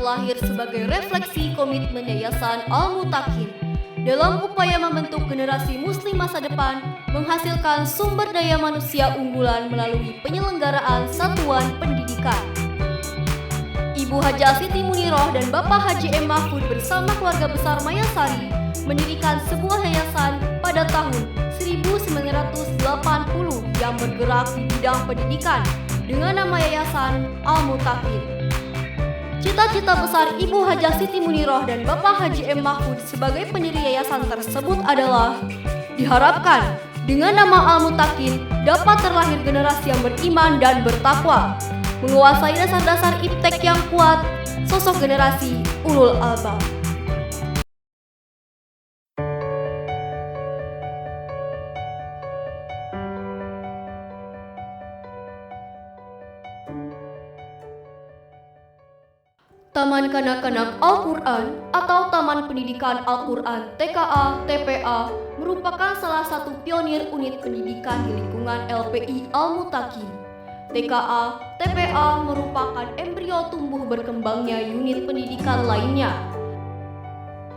lahir sebagai refleksi komitmen Yayasan Al-Mutakin dalam upaya membentuk generasi muslim masa depan, menghasilkan sumber daya manusia unggulan melalui penyelenggaraan satuan pendidikan. Ibu Hajah Siti Muniroh dan Bapak Haji M. Mahfud bersama keluarga besar Mayasari mendirikan sebuah yayasan pada tahun 1980 yang bergerak di bidang pendidikan dengan nama Yayasan Al-Mutakin. Cita-cita besar Ibu Hajah Siti Muniroh dan Bapak Haji M. Mahfud sebagai pendiri yayasan tersebut adalah diharapkan dengan nama Al-Mutakin dapat terlahir generasi yang beriman dan bertakwa, menguasai dasar-dasar iptek yang kuat, sosok generasi ulul albab. Taman Kanak-Kanak Al-Quran atau Taman Pendidikan Al-Quran TKA TPA merupakan salah satu pionir unit pendidikan di lingkungan LPI Al-Mutakin. TKA TPA merupakan embrio tumbuh berkembangnya unit pendidikan lainnya.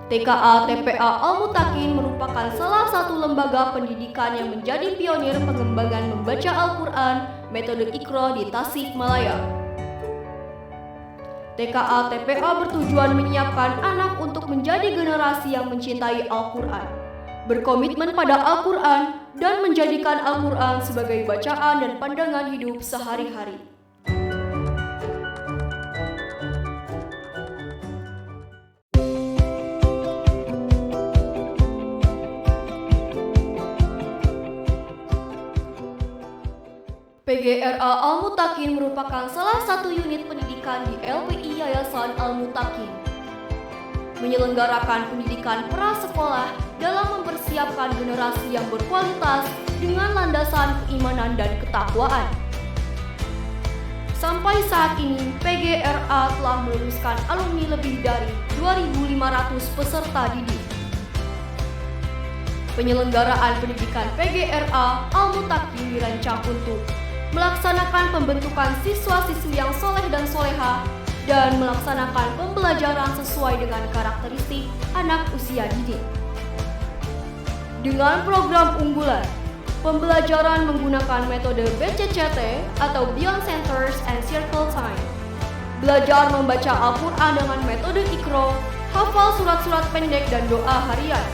TKA TPA Al-Mutakin merupakan salah satu lembaga pendidikan yang menjadi pionir pengembangan membaca Al-Quran metode Iqra di Tasikmalaya. TKA TPA bertujuan menyiapkan anak untuk menjadi generasi yang mencintai Al-Quran, berkomitmen pada Al-Quran, dan menjadikan Al-Quran sebagai bacaan dan pandangan hidup sehari-hari. PGRA Al-Mutakin merupakan salah satu unit pendidikan di LPI Yayasan Al-Mutakin, menyelenggarakan pendidikan prasekolah dalam mempersiapkan generasi yang berkualitas dengan landasan keimanan dan ketakwaan. Sampai saat ini, PGRA telah meluluskan alumni lebih dari 2.500 peserta didik. Penyelenggaraan pendidikan PGRA Al-Mutakin dirancang untuk melaksanakan pembentukan siswa-siswi yang soleh dan soleha dan melaksanakan pembelajaran sesuai dengan karakteristik anak usia didik. Dengan program unggulan, pembelajaran menggunakan metode BCCT atau Beyond Centers and Circle Time, belajar membaca Al-Quran dengan metode Iqra, hafal surat-surat pendek dan doa harian,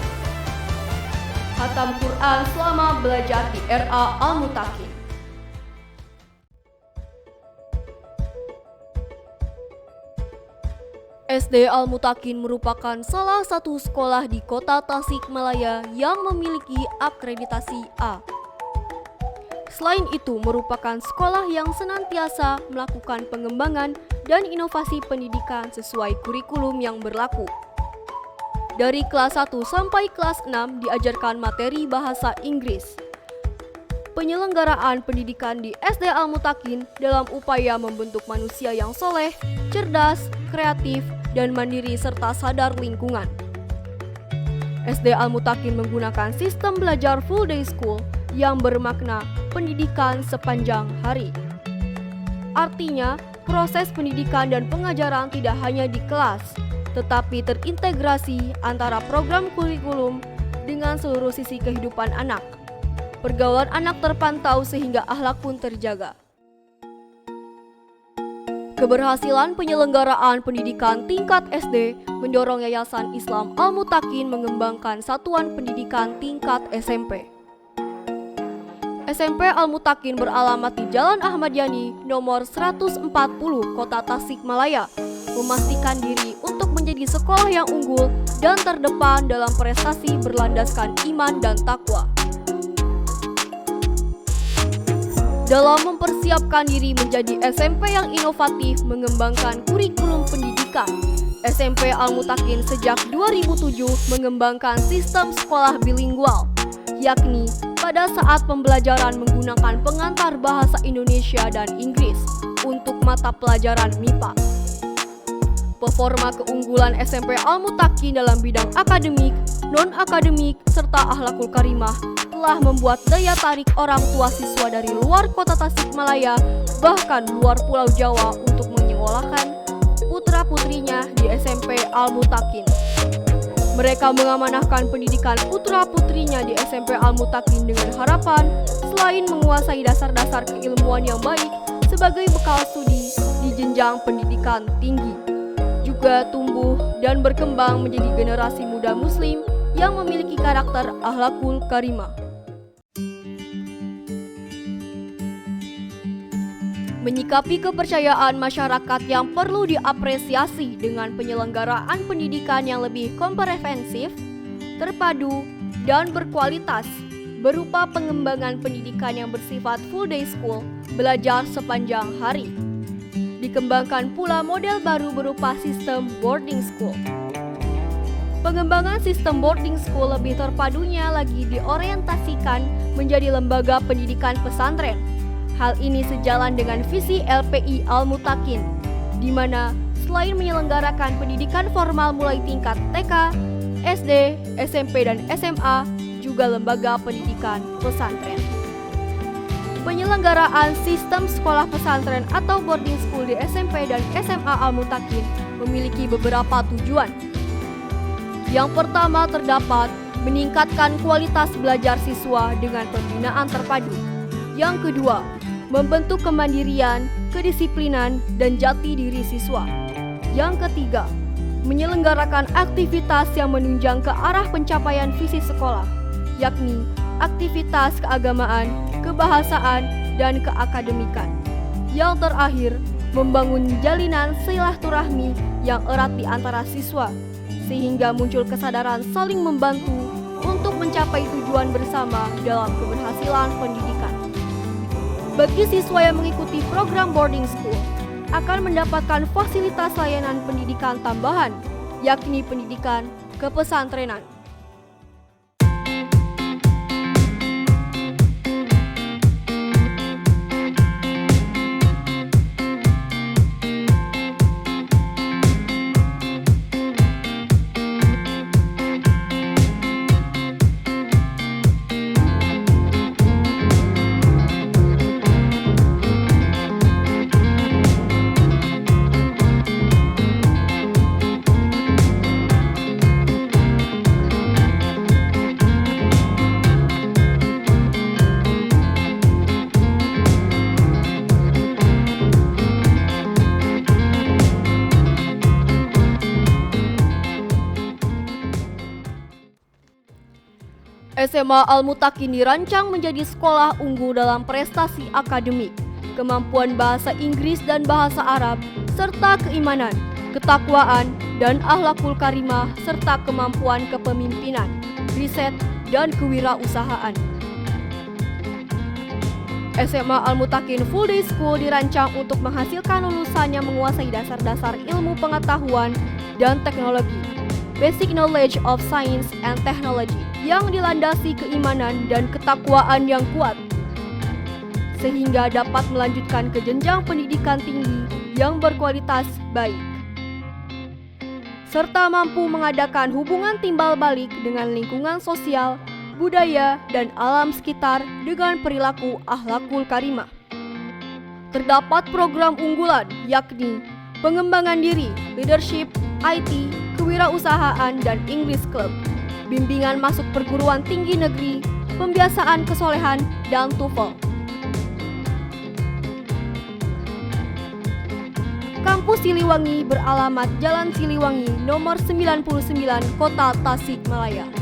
khatam Quran selama belajar di RA Al-Mutakin. SD Al-Mutakin merupakan salah satu sekolah di kota Tasikmalaya yang memiliki akreditasi A. Selain itu, merupakan sekolah yang senantiasa melakukan pengembangan dan inovasi pendidikan sesuai kurikulum yang berlaku. Dari kelas 1 sampai kelas 6 diajarkan materi bahasa Inggris. Penyelenggaraan pendidikan di SD Al-Mutakin dalam upaya membentuk manusia yang soleh, cerdas, kreatif, dan mandiri serta sadar lingkungan. SD Al-Mutakin menggunakan sistem belajar full day school yang bermakna pendidikan sepanjang hari. Artinya, proses pendidikan dan pengajaran tidak hanya di kelas, tetapi terintegrasi antara program kurikulum dengan seluruh sisi kehidupan anak. Pergaulan anak terpantau sehingga akhlak pun terjaga. Keberhasilan penyelenggaraan pendidikan tingkat SD mendorong Yayasan Islam Al-Mutakin mengembangkan satuan pendidikan tingkat SMP. SMP Al-Mutakin beralamat di Jalan Ahmad Yani nomor 140 Kota Tasikmalaya, memastikan diri untuk menjadi sekolah yang unggul dan terdepan dalam prestasi berlandaskan iman dan takwa. Dalam mempersiapkan diri menjadi SMP yang inovatif mengembangkan kurikulum pendidikan, SMP Al-Mutakin sejak 2007 mengembangkan sistem sekolah bilingual, yakni pada saat pembelajaran menggunakan pengantar bahasa Indonesia dan Inggris untuk mata pelajaran MIPA. Performa keunggulan SMP Al-Mutakin dalam bidang akademik, non-akademik, serta akhlakul karimah telah membuat daya tarik orang tua siswa dari luar kota Tasikmalaya, bahkan luar Pulau Jawa untuk menyekolahkan putra putra-putrinya di SMP Al-Mutakin. Mereka mengamanahkan pendidikan putra-putrinya di SMP Al-Mutakin dengan harapan selain menguasai dasar-dasar keilmuan yang baik sebagai bekal studi di jenjang pendidikan tinggi, juga tumbuh dan berkembang menjadi generasi muda muslim yang memiliki karakter akhlakul karimah. Menyikapi kepercayaan masyarakat yang perlu diapresiasi dengan penyelenggaraan pendidikan yang lebih komprehensif, terpadu, dan berkualitas berupa pengembangan pendidikan yang bersifat full day school, belajar sepanjang hari. Dikembangkan pula model baru berupa sistem boarding school. Pengembangan sistem boarding school lebih terpadunya lagi diorientasikan menjadi lembaga pendidikan pesantren. Hal ini sejalan dengan visi LPI Al-Mutakin, di mana selain menyelenggarakan pendidikan formal mulai tingkat TK, SD, SMP, dan SMA, juga lembaga pendidikan pesantren. Penyelenggaraan sistem sekolah pesantren atau boarding school di SMP dan SMA Al-Mutakin memiliki beberapa tujuan. Yang pertama terdapat meningkatkan kualitas belajar siswa dengan pembinaan terpadu. Yang kedua, membentuk kemandirian, kedisiplinan, dan jati diri siswa. Yang ketiga, menyelenggarakan aktivitas yang menunjang ke arah pencapaian visi sekolah, yakni aktivitas keagamaan, kebahasaan, dan keakademikan. Yang terakhir, membangun jalinan silaturahmi yang erat di antara siswa, sehingga muncul kesadaran saling membantu untuk mencapai tujuan bersama dalam keberhasilan pendidikan. Bagi siswa yang mengikuti program boarding school, akan mendapatkan fasilitas layanan pendidikan tambahan, yakni pendidikan kepesantrenan. SMA Al-Mutakin dirancang menjadi sekolah unggul dalam prestasi akademik, kemampuan bahasa Inggris dan bahasa Arab, serta keimanan, ketakwaan, dan akhlakul karimah, serta kemampuan kepemimpinan, riset, dan kewirausahaan. SMA Al-Mutakin Full Day School dirancang untuk menghasilkan lulusan yang menguasai dasar-dasar ilmu pengetahuan dan teknologi, basic knowledge of science and technology, yang dilandasi keimanan dan ketakwaan yang kuat, sehingga dapat melanjutkan ke jenjang pendidikan tinggi yang berkualitas baik, serta mampu mengadakan hubungan timbal balik dengan lingkungan sosial, budaya, dan alam sekitar dengan perilaku akhlakul karimah. Terdapat program unggulan yakni pengembangan diri, leadership, IT, kewirausahaan, dan English Club, bimbingan masuk perguruan tinggi negeri, pembiasaan kesolehan, dan TOEFL. Kampus Siliwangi beralamat Jalan Siliwangi nomor 99, Kota Tasikmalaya.